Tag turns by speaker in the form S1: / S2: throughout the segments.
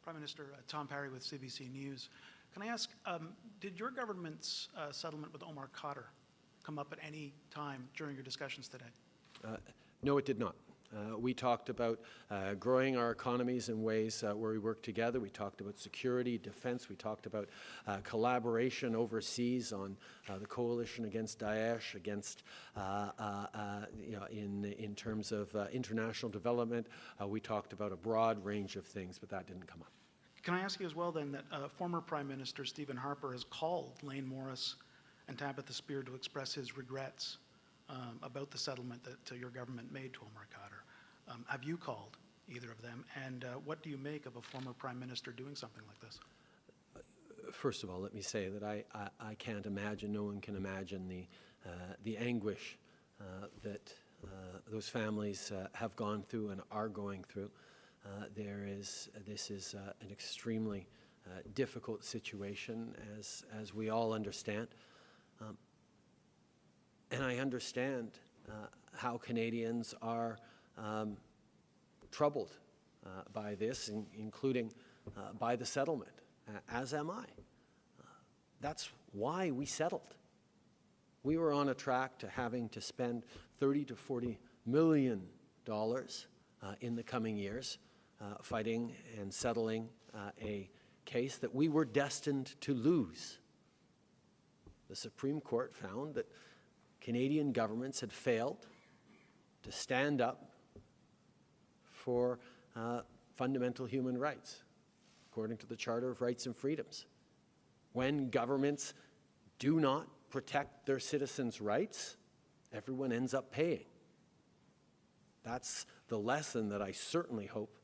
S1: Prime Minister Tom Parry with CBC News. Can I ask, did your government's settlement with Omar Khadr come up at any time during your discussions today?
S2: No, it did not. We talked about growing our economies in ways where we work together. We talked about security, defense. We talked about collaboration overseas on the coalition against Daesh, against, in terms of international development. We talked about a broad range of things, but that didn't come up.
S1: Can I ask you as well then that former Prime Minister Stephen Harper has called Lane Morris and Tabitha Speer to express his regrets about the settlement that your government made to Omar Khadr. Have you called either of them, and what do you make of a former Prime Minister doing something like this?
S2: First of all, let me say that I can't imagine, no one can imagine the anguish that those families have gone through and are going through. This is an extremely difficult situation, as we all understand. And I understand how Canadians are troubled by this, including by the settlement, as am I. That's why we settled. We were on a track to having to spend $30 to $40 million in the coming years fighting and settling a case that we were destined to lose. The Supreme Court found that Canadian governments had failed to stand up for fundamental human rights, according to the Charter of Rights and Freedoms. When governments do not protect their citizens' rights, everyone ends up paying. That's the lesson that I certainly hope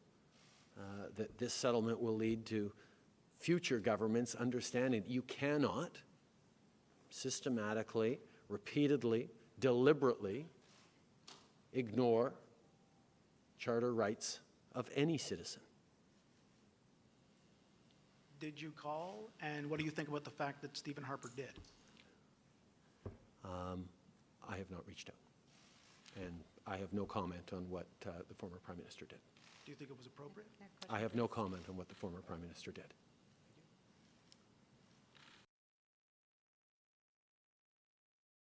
S2: that this settlement will lead to future governments understanding. You cannot systematically, repeatedly, deliberately ignore charter rights of any citizen.
S1: Did you call, and what do you think about the fact that Stephen Harper did?
S2: I have not reached out, and I have no comment on what the former Prime Minister did.
S1: Do you think it was appropriate?
S2: I have no comment on what the former Prime Minister did.